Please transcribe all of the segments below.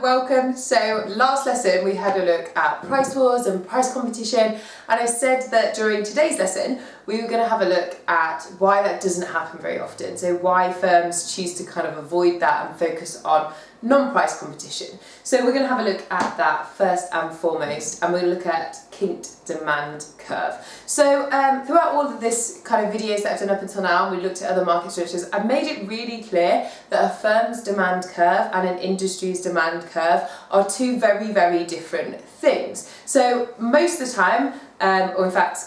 Welcome. So last lesson we had a look at price wars and price competition, and I said that during today's lesson we were going to have a look at why that doesn't happen very often, so why firms choose to kind of avoid that and focus on non-price competition. So we're going to have a look at that first and foremost, and we're going to look at kinked demand curve. So throughout all of this kind of videos that I've done up until now, we looked at other market structures. I've made it really clear that a firm's demand curve and an industry's demand curve are two very, very different things. So most of the time, or in fact,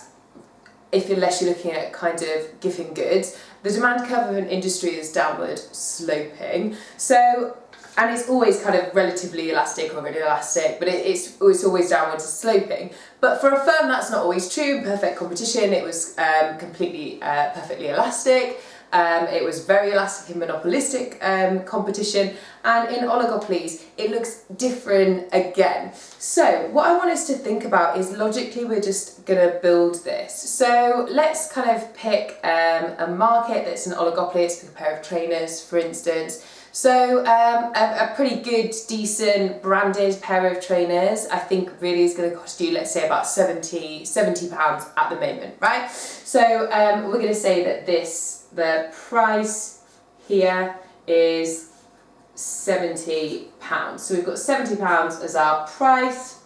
unless you're looking at kind of gifting goods, the demand curve of an industry is downward sloping. So, and it's always kind of relatively elastic or really elastic, but it's always downward sloping. But for a firm, that's not always true. In perfect competition, it was completely perfectly elastic. It was very elastic in monopolistic competition, and in oligopolies it looks different again. So what I want us to think about is, logically we're just going to build this. So let's kind of pick a market that's an oligopoly. Let's pick a pair of trainers, for instance. So a pretty good, decent, branded pair of trainers, I think really is going to cost you, let's say, about £70 at the moment, right? So we're going to say that the price here is £70. So we've got £70 as our price,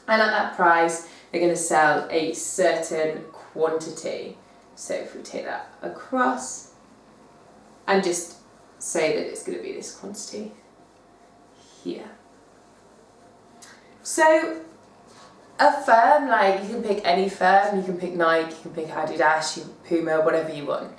and at that price they're going to sell a certain quantity. So if we take that across and just say that it's going to be this quantity here. So a firm, like, you can pick any firm, you can pick Nike, you can pick Adidas, Puma, whatever you want.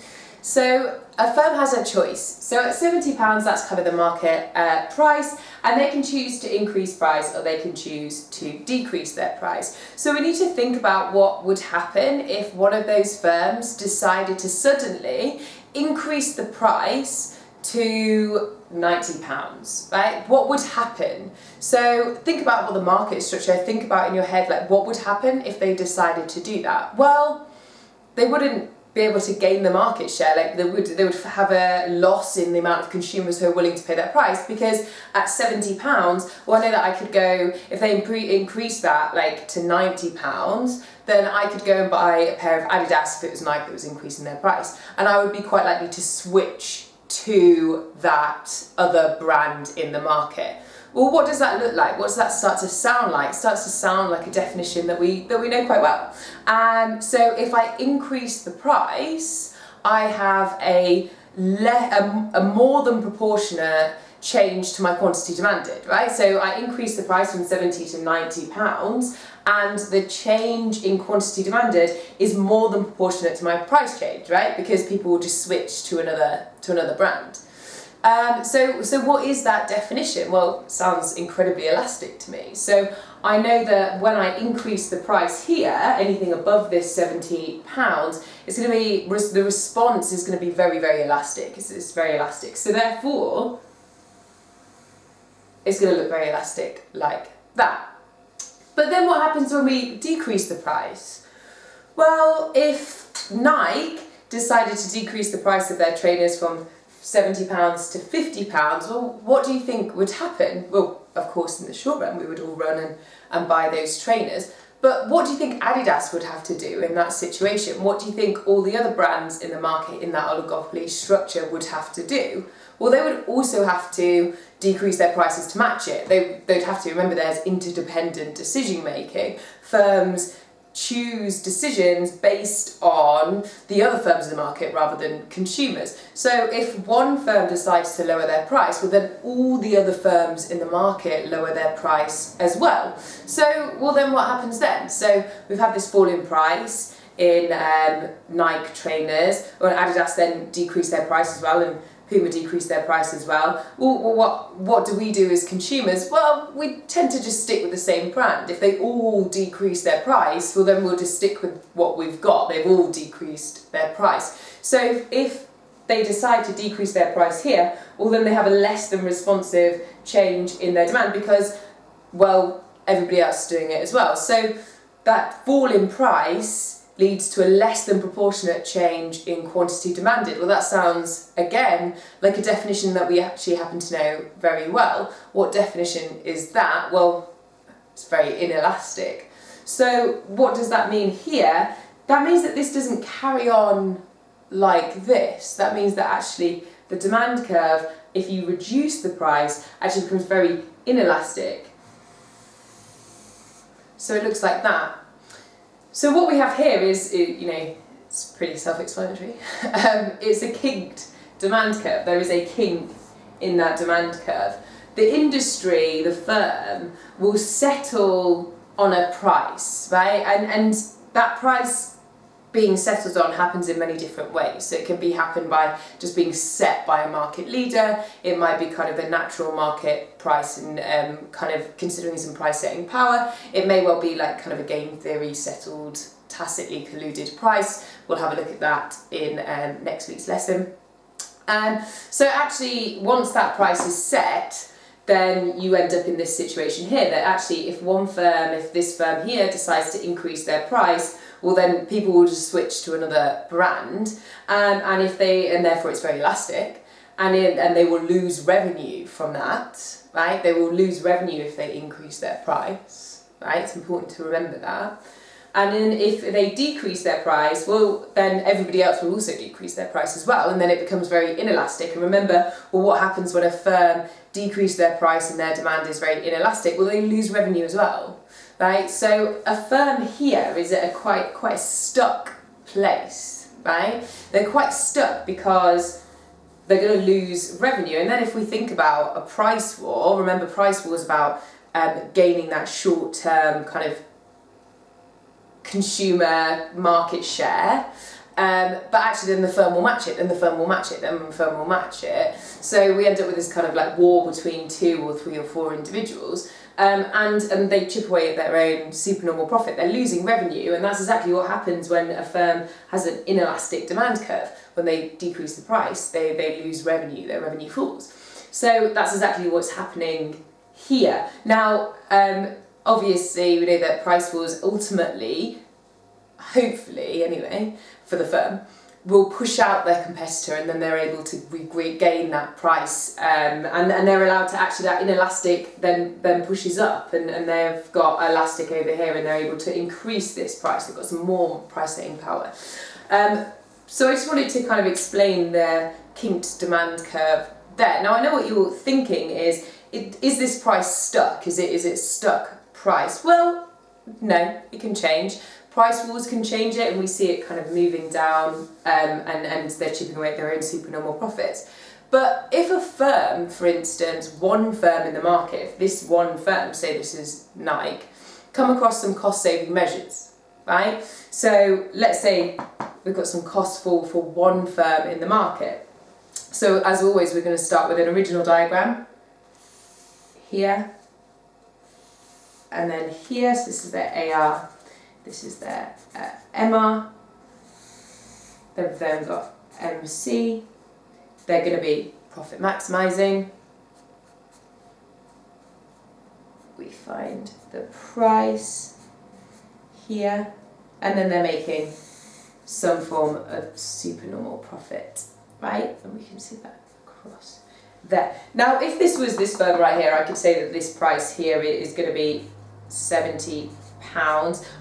So a firm has a choice. So at £70, that's kind of the market price, and they can choose to increase price or they can choose to decrease their price. So we need to think about what would happen if one of those firms decided to suddenly increase the price to £90, right? What would happen? So think about what the market structure, think about in your head, like, what would happen if they decided to do that? Well, they wouldn't be able to gain the market share. Like, they would have a loss in the amount of consumers who are willing to pay that price, because at £70, well, I know that I could go, if they increase that like to £90, then I could go and buy a pair of Adidas if it was Nike that was increasing their price, and I would be quite likely to switch to that other brand in the market. Well, what does that look like? What does that start to sound like? It starts to sound like a definition that we know quite well. So if I increase the price, I have a more than proportionate change to my quantity demanded, right? So I increase the price from £70 to £90, and the change in quantity demanded is more than proportionate to my price change, right? Because people will just switch to another brand. So what is that definition? Well, it sounds incredibly elastic to me. So I know that when I increase the price here, anything above this £70, it's going to be, the response is going to be very, very elastic. It's very elastic. So therefore, it's going to look very elastic like that. But then what happens when we decrease the price? Well, if Nike decided to decrease the price of their trainers from £70 to £50, well, what do you think would happen? Well, of course, in the short run, we would all run and buy those trainers. But what do you think Adidas would have to do in that situation? What do you think all the other brands in the market in that oligopoly structure would have to do? Well, they would also have to decrease their prices to match it. They'd have to, remember, there's interdependent decision making. Firms choose decisions based on the other firms in the market rather than consumers. So if one firm decides to lower their price, well, then all the other firms in the market lower their price as well. So, well, then what happens then? So we've had this fall in price in Nike trainers, or Adidas then decrease their price as well, and Puma decrease their price as well. Well, what do we do as consumers? Well, we tend to just stick with the same brand. If they all decrease their price, well, then we'll just stick with what we've got. They've all decreased their price. So if they decide to decrease their price here, well, then they have a less than responsive change in their demand because, well, everybody else is doing it as well. So that fall in price leads to a less than proportionate change in quantity demanded. Well, that sounds, again, like a definition that we actually happen to know very well. What definition is that? Well, it's very inelastic. So what does that mean here? That means that this doesn't carry on like this. That means that actually the demand curve, if you reduce the price, actually becomes very inelastic. So it looks like that. So what we have here is, it's pretty self-explanatory. It's a kinked demand curve. There is a kink in that demand curve. The industry, the firm, will settle on a price, right? And that price being settled on happens in many different ways. So it can happen by just being set by a market leader. It might be kind of a natural market price and kind of considering some price setting power. It may well be like kind of a game theory settled, tacitly colluded price. We'll have a look at that in next week's lesson. So actually, once that price is set, then you end up in this situation here that actually if this firm here decides to increase their price, well then people will just switch to another brand, and therefore it's very elastic, and they will lose revenue from that, right? They will lose revenue if they increase their price, right? It's important to remember that. And then if they decrease their price, well, then everybody else will also decrease their price as well, and then it becomes very inelastic. And remember, well, what happens when a firm decreases their price and their demand is very inelastic? Well, they lose revenue as well, right? So a firm here is at a quite a stuck place, right? They're quite stuck because they're going to lose revenue. And then if we think about a price war, remember price war is about gaining that short-term kind of consumer market share, but actually then the firm will match it, then the firm will match it, then the firm will match it. So we end up with this kind of like war between 2 or 3 or 4 individuals, and they chip away at their own supernormal profit. They're losing revenue, and that's exactly what happens when a firm has an inelastic demand curve. When they decrease the price, they lose revenue, their revenue falls. So that's exactly what's happening here. Now, obviously, we know that price wars ultimately, hopefully anyway, for the firm, will push out their competitor, and then they're able to regain that price, and they're allowed to actually, that inelastic then pushes up, and they've got elastic over here, and they're able to increase this price. They've got some more price setting power. So I just wanted to kind of explain the kinked demand curve there. Now I know what you're thinking is this price stuck? Is it stuck price? Well, no, it can change. Price wars can change it, and we see it kind of moving down, and they're chipping away at their own supernormal profits. But if a firm, for instance, one firm in the market, if this one firm, say this is Nike, come across some cost-saving measures, right? So let's say we've got some cost fall for one firm in the market. So as always, we're going to start with an original diagram here, and then here, so this is their AR, this is their MR, they've then got MC, they're going to be profit maximising, we find the price here, and then they're making some form of supernormal profit, right? And we can see that across there. Now, if this was this firm right here, I could say that this price here is going to be £70.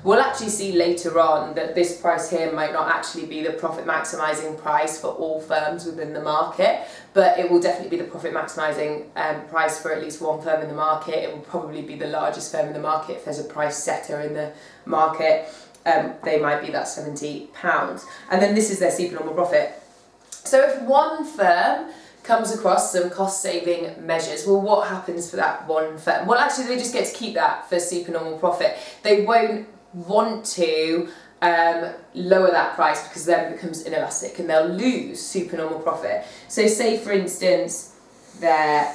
We'll actually see later on that this price here might not actually be the profit maximising price for all firms within the market, but it will definitely be the profit maximising price for at least one firm in the market. It will probably be the largest firm in the market. If there's a price setter in the market, they might be that £70. And then this is their supernormal profit. So if one firm comes across some cost-saving measures, well, what happens for that one firm? Well, actually, they just get to keep that for supernormal profit. They won't want to lower that price because then it becomes inelastic, and they'll lose supernormal profit. So say, for instance, their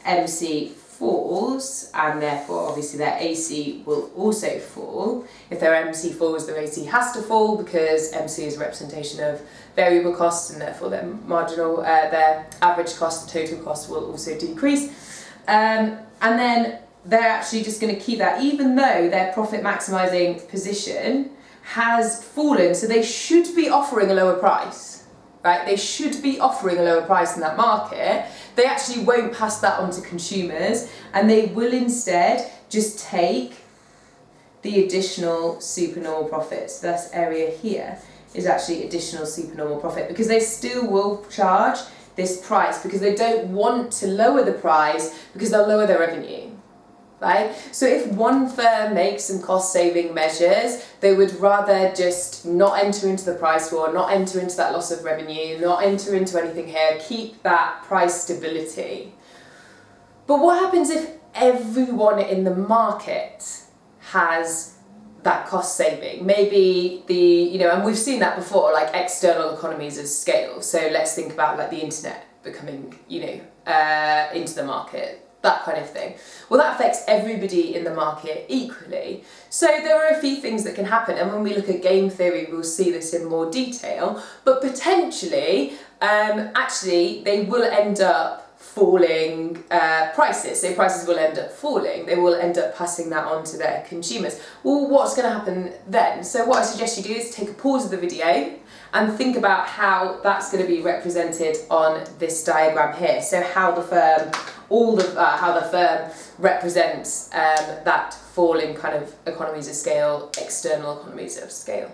MC falls, and therefore obviously their AC will also fall. If their MC falls, their AC has to fall because MC is a representation of variable costs, and therefore their marginal, their average cost, the total cost will also decrease. And then they're actually just going to keep that, even though their profit maximising position has fallen, so they should be offering a lower price, right? They should be offering a lower price in that market. They actually won't pass that on to consumers, and they will instead just take the additional supernormal profits. So this area here is actually additional supernormal profit, because they still will charge this price because they don't want to lower the price because they'll lower their revenue. Right? So if one firm makes some cost saving measures, they would rather just not enter into the price war, not enter into that loss of revenue, not enter into anything here, keep that price stability. But what happens if everyone in the market has that cost saving? Maybe and we've seen that before, like external economies of scale. So let's think about like the internet becoming, into the market. That kind of thing. Well, that affects everybody in the market equally. So there are a few things that can happen, and when we look at game theory, we'll see this in more detail. But potentially, actually, they will end up falling prices. So prices will end up falling. They will end up passing that on to their consumers. Well, what's going to happen then? So what I suggest you do is take a pause of the video and think about how that's going to be represented on this diagram here. So how the firm represents that falling kind of economies of scale, external economies of scale.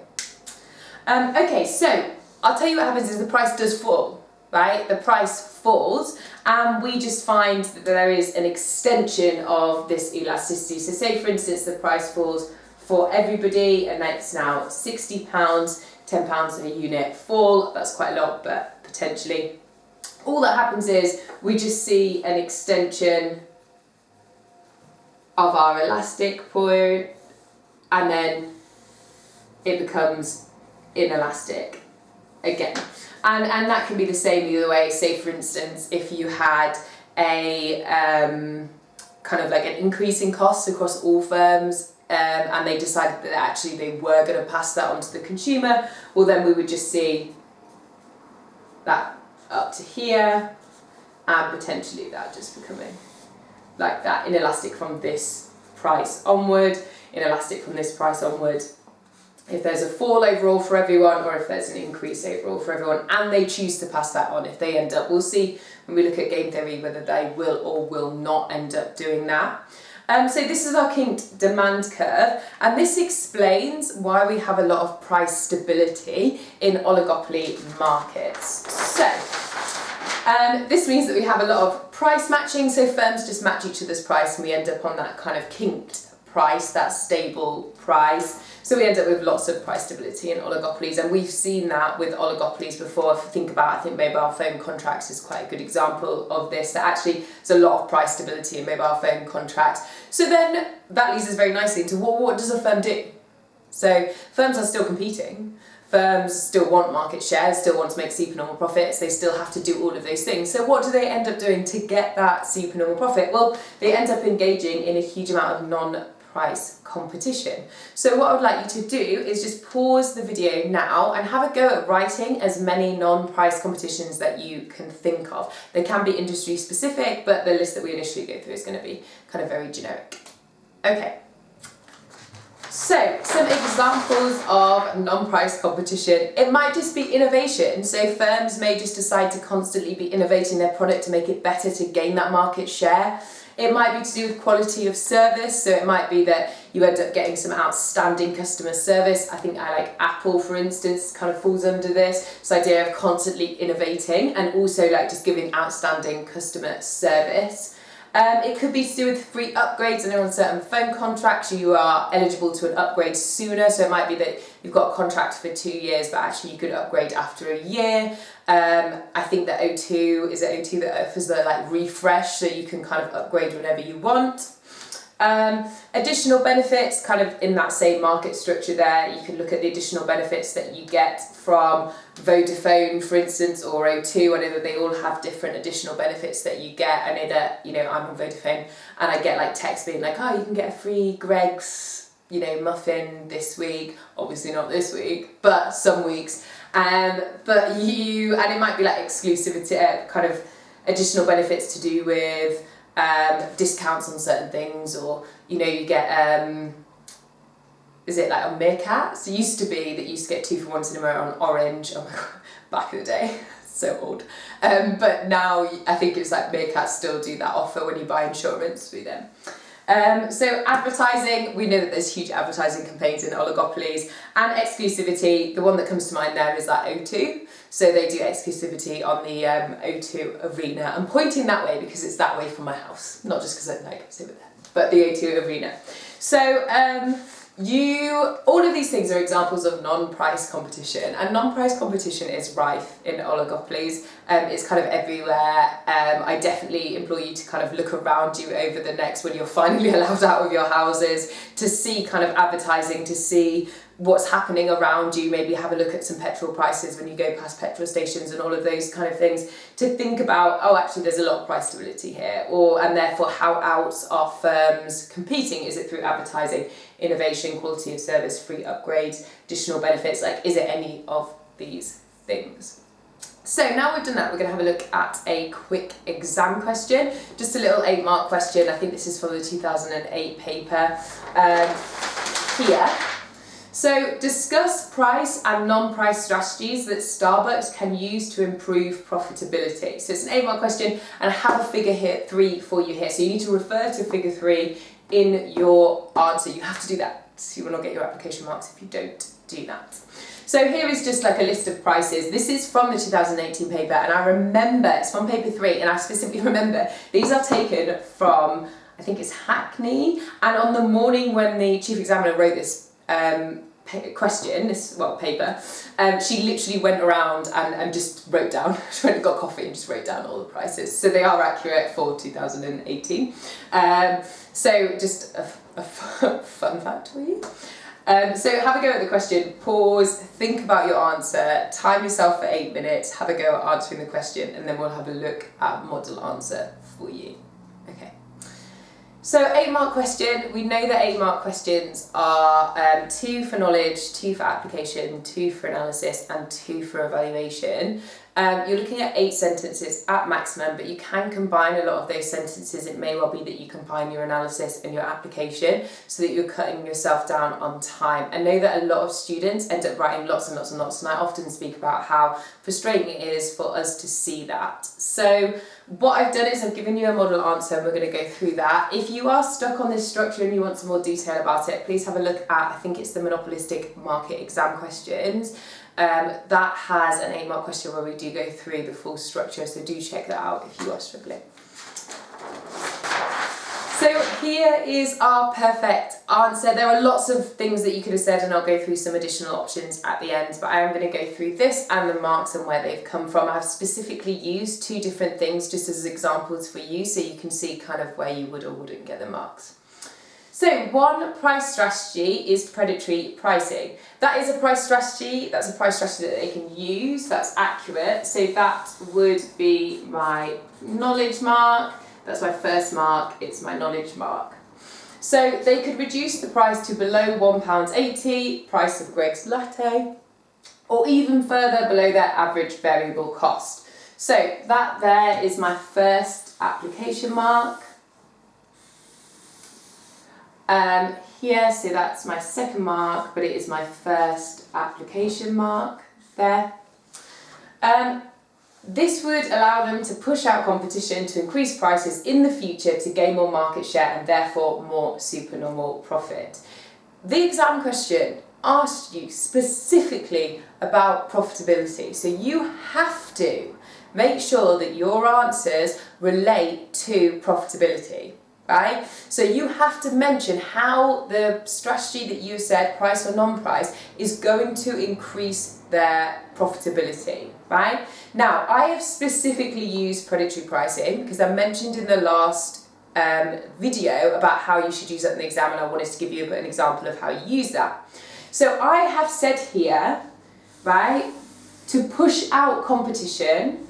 Okay, so I'll tell you what happens is the price does fall, right? The price falls, and we just find that there is an extension of this elasticity. So say, for instance, the price falls for everybody, and that's now £60, £10 a unit fall. That's quite a lot, but potentially. All that happens is we just see an extension of our elastic point, and then it becomes inelastic again. And that can be the same either way. Say, for instance, if you had a kind of like an increase in costs across all firms, and they decided that actually they were going to pass that on to the consumer, well then we would just see that up to here, and potentially that just becoming like that, inelastic from this price onward, inelastic from this price onward. If there's a fall overall for everyone, or if there's an increase overall for everyone, and they choose to pass that on, if they end up, we'll see when we look at game theory whether they will or will not end up doing that. So this is our kinked demand curve, and this explains why we have a lot of price stability in oligopoly markets. So this means that we have a lot of price matching, so firms just match each other's price, and we end up on that kind of kinked price, that stable price. So we end up with lots of price stability in oligopolies, and we've seen that with oligopolies before. If you think about, I think mobile phone contracts is quite a good example of this, that actually there's a lot of price stability in mobile phone contracts. So then that leads us very nicely to what does a firm do? So firms are still competing. Firms still want market share, still want to make supernormal profits, they still have to do all of those things. So what do they end up doing to get that supernormal profit? Well, they end up engaging in a huge amount of non-price competition. So what I would like you to do is just pause the video now and have a go at writing as many non-price competitions that you can think of. They can be industry specific, but the list that we initially go through is going to be kind of very generic. Okay. So, some examples of non-price competition. It might just be innovation. So firms may just decide to constantly be innovating their product to make it better to gain that market share. It might be to do with quality of service. So it might be that you end up getting some outstanding customer service. I think Apple, for instance, kind of falls under this idea of constantly innovating and also like just giving outstanding customer service. It could be to do with free upgrades. I know on certain phone contracts you are eligible to an upgrade sooner, so it might be that you've got a contract for 2 years but actually you could upgrade after a year. I think that O2 that offers the like refresh, so you can kind of upgrade whenever you want. Additional benefits, kind of in that same market structure there, you can look at the additional benefits that you get from Vodafone, for instance, or O2. I know that they all have different additional benefits that you get. I know that, I'm on Vodafone and I get like texts being like, oh, you can get a free Greggs, muffin this week. Obviously not this week, but some weeks. And it might be like exclusivity, kind of additional benefits to do with discounts on certain things, or you get is it like on meerkats? It used to be that you used to get 2 for 1 cinema on orange. Oh my god, back in the day. So old. But now I think it's like meerkats still do that offer when you buy insurance through them. So advertising, we know that there's huge advertising campaigns in oligopolies, and exclusivity, the one that comes to mind there is that O2. So they do exclusivity on the O2 Arena. I'm pointing that way because it's that way from my house, not just because I like it's over there, but the O2 Arena. So all of these things are examples of non-price competition, and non-price competition is rife in oligopolies. It's kind of everywhere. I definitely implore you to kind of look around you over the next, when you're finally allowed out of your houses, to see kind of advertising, to see what's happening around you. Maybe have a look at some petrol prices when you go past petrol stations and all of those kind of things, to think about, oh, actually there's a lot of price stability here, and therefore how else are firms competing? Is it through advertising, innovation, quality of service, free upgrades, additional benefits? Like, is it any of these things? So now we've done that, we're going to have a look at a quick exam question, just a little 8-mark question. I think this is from the 2008 paper here. So discuss price and non-price strategies that Starbucks can use to improve profitability. So it's an 8-mark question, and I have a figure here 3 for you here. So you need to refer to figure 3 in your answer. You have to do that, so you will not get your application marks if you don't do that. So here is just like a list of prices. This is from the 2018 paper, and I remember, it's from paper 3, and I specifically remember these are taken from, I think it's Hackney, and on the morning when the chief examiner wrote this paper, she literally went around and just wrote down, she went and got coffee and just wrote down all the prices. So they are accurate for 2018. So just a fun fact for you. So have a go at the question, pause, think about your answer, time yourself for 8 minutes, have a go at answering the question, and then we'll have a look at model answer for you. Okay. So 8-mark question, we know that 8-mark questions are 2 for knowledge, 2 for application, 2 for analysis, and 2 for evaluation. You're looking at 8 sentences at maximum, but you can combine a lot of those sentences. It may well be that you combine your analysis and your application so that you're cutting yourself down on time. I know that a lot of students end up writing lots and lots and lots, and I often speak about how frustrating it is for us to see that. So what I've done is I've given you a model answer, and we're going to go through that. If you are stuck on this structure and you want some more detail about it, please have a look at, I think it's the monopolistic market exam questions. That has an 8-mark question where we do go through the full structure, so do check that out if you are struggling. So here is our perfect answer. There are lots of things that you could have said, and I'll go through some additional options at the end, but I am going to go through this and the marks and where they've come from. I have specifically used 2 different things just as examples for you, so you can see kind of where you would or wouldn't get the marks. So one price strategy is predatory pricing. That is a price strategy, that's a price strategy that they can use, that's accurate. So that would be my knowledge mark, that's my first mark, it's my knowledge mark. So they could reduce the price to below £1.80, price of Greg's latte, or even further below their average variable cost. So that there is my first application mark. Here, so that's my second mark, but it is my first application mark there. This would allow them to push out competition to increase prices in the future to gain more market share and therefore more supernormal profit. The exam question asked you specifically about profitability, so you have to make sure that your answers relate to profitability. Right? So you have to mention how the strategy that you said, price or non-price, is going to increase their profitability, right? Now, I have specifically used predatory pricing because I mentioned in the last video about how you should use that in the exam, and I wanted to give you an example of how you use that. So I have said here, right, to push out competition,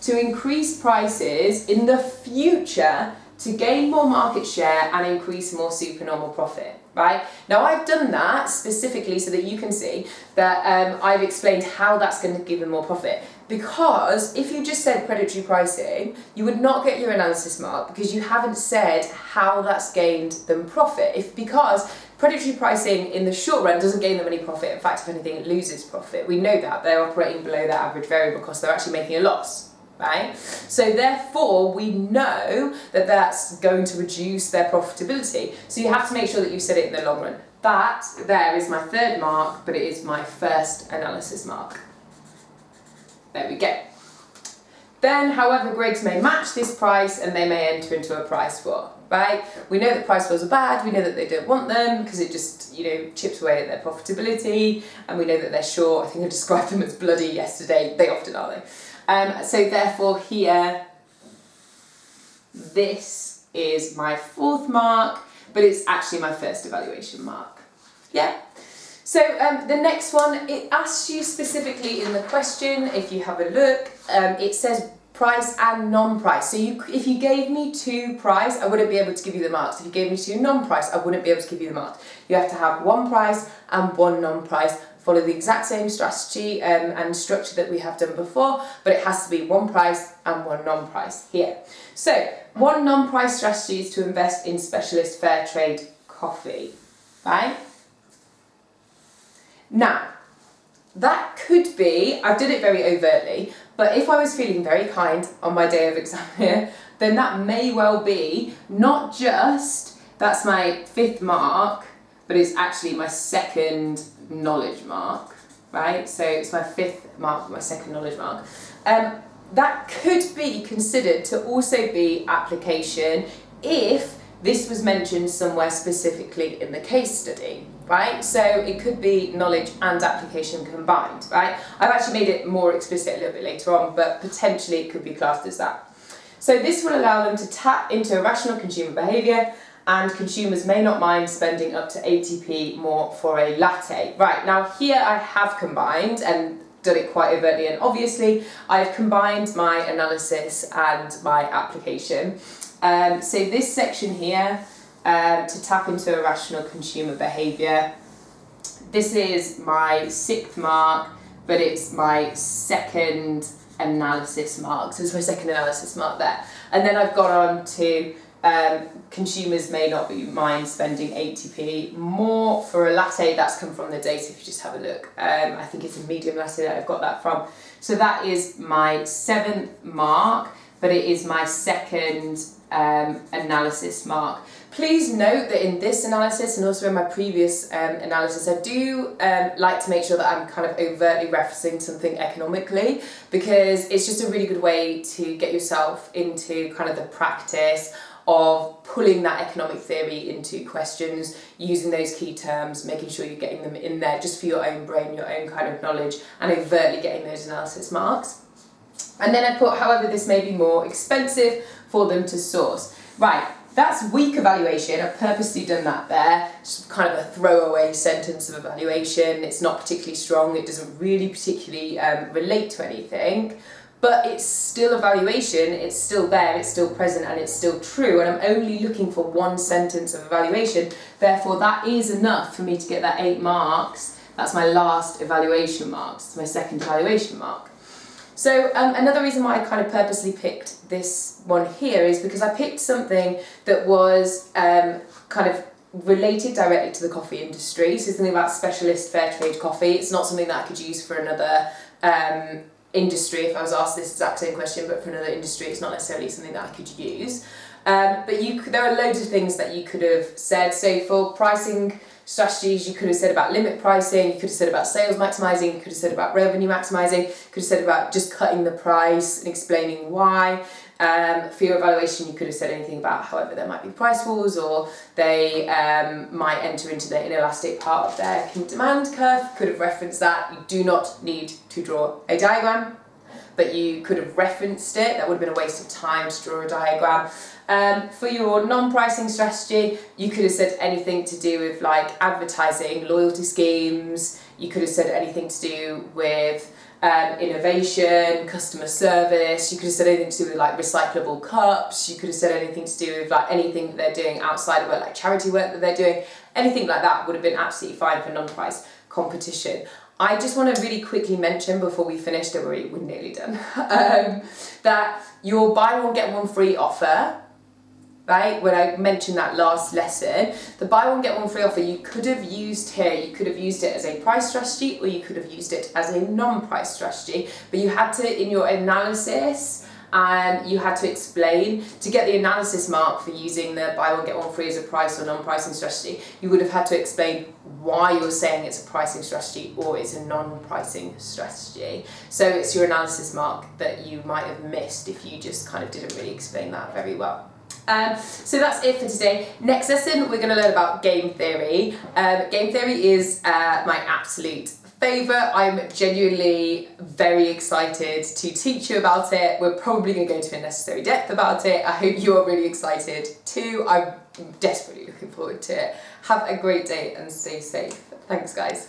to increase prices in the future to gain more market share and increase more supernormal profit, right? Now I've done that specifically so that you can see that I've explained how that's going to give them more profit. Because if you just said predatory pricing, you would not get your analysis mark because you haven't said how that's gained them profit. Because predatory pricing in the short run doesn't gain them any profit. In fact, if anything, it loses profit. We know that. They're operating below their average variable cost. They're actually making a loss, right? So therefore, we know that that's going to reduce their profitability. So you have to make sure that you set it in the long run. That there is my third mark, but it is my first analysis mark. There we go. Then, however, Greggs may match this price and they may enter into a price war, right? We know that price wars are bad, we know that they don't want them because it just, chips away at their profitability, and we know that they're short. I think I described them as bloody yesterday. They often are though. So therefore here, this is my fourth mark, but it's actually my first evaluation mark. Yeah? So the next one, it asks you specifically in the question, if you have a look, it says price and non-price. So if you gave me 2 price, I wouldn't be able to give you the marks. If you gave me 2 non-price, I wouldn't be able to give you the marks. You have to have 1 price and 1 non-price. Follow the exact same strategy and structure that we have done before, but it has to be 1 price and 1 non-price here. So 1 non-price strategy is to invest in specialist fair trade coffee, right? Now, that could be, I've done it very overtly, but if I was feeling very kind on my day of exam here, then that may well be not just, that's my 5th mark, but it's actually my 2nd knowledge mark, right? So it's my 5th mark, my 2nd knowledge mark. That could be considered to also be application if this was mentioned somewhere specifically in the case study, right? So it could be knowledge and application combined, right? I've actually made it more explicit a little bit later on, but potentially it could be classed as that. So this will allow them to tap into irrational consumer behaviour, and consumers may not mind spending up to 80p more for a latte. Right, now here I have combined and done it quite overtly and obviously. I've combined my analysis and my application. So this section here, to tap into irrational consumer behaviour, this is my 6th mark, but it's my 2nd analysis mark. So it's my 2nd analysis mark there. And then I've gone on to consumers may not mind spending 80p more for a latte. That's come from the data if you just have a look. I think it's a medium latte that I've got that from. So that is my 7th mark, but it is my 2nd analysis mark. Please note that in this analysis and also in my previous analysis, I do like to make sure that I'm kind of overtly referencing something economically, because it's just a really good way to get yourself into kind of the practice of pulling that economic theory into questions, using those key terms, making sure you're getting them in there just for your own brain, your own kind of knowledge, and overtly getting those analysis marks. And then I put, however, this may be more expensive for them to source. Right, that's weak evaluation. I've purposely done that there. Just kind of a throwaway sentence of evaluation. It's not particularly strong. It doesn't really particularly relate to anything. But it's still evaluation, it's still there, it's still present, and it's still true, and I'm only looking for 1 sentence of evaluation. Therefore, that is enough for me to get that 8 marks. That's my last evaluation mark. It's my 2nd evaluation mark. So another reason why I kind of purposely picked this one here is because I picked something that was kind of related directly to the coffee industry. So something about specialist fair trade coffee. It's not something that I could use for another industry if I was asked this exact same question, but for another industry it's not necessarily something that I could use. But there are loads of things that you could have said. So for pricing strategies, you could have said about limit pricing, you could have said about sales maximising, you could have said about revenue maximising, you could have said about just cutting the price and explaining why. For your evaluation, you could have said anything about, however, there might be price wars, or they might enter into the inelastic part of their demand curve. You could have referenced that. You do not need to draw a diagram, but you could have referenced it. That would have been a waste of time to draw a diagram. For your non-pricing strategy, you could have said anything to do with like advertising, loyalty schemes. You could have said anything to do with innovation, customer service. You could have said anything to do with like recyclable cups. You could have said anything to do with like anything that they're doing outside of work, like charity work that they're doing. Anything like that would have been absolutely fine for non-price competition. I just want to really quickly mention before we finish, don't worry, we're nearly done, that your buy one get one free offer, right, when I mentioned that last lesson, the buy one get one free offer you could have used here, you could have used it as a price strategy or you could have used it as a non-price strategy, but you had to, in your analysis, you had to explain, to get the analysis mark for using the buy one get one free as a price or non-pricing strategy, you would have had to explain why you're saying it's a pricing strategy or it's a non-pricing strategy. So it's your analysis mark that you might have missed if you just kind of didn't really explain that very well. So that's it for today. Next lesson, we're going to learn about game theory. Game theory is my absolute favourite. I'm genuinely very excited to teach you about it. We're probably going to go to unnecessary depth about it. I hope you're really excited too. I'm desperately looking forward to it. Have a great day and stay safe. Thanks, guys.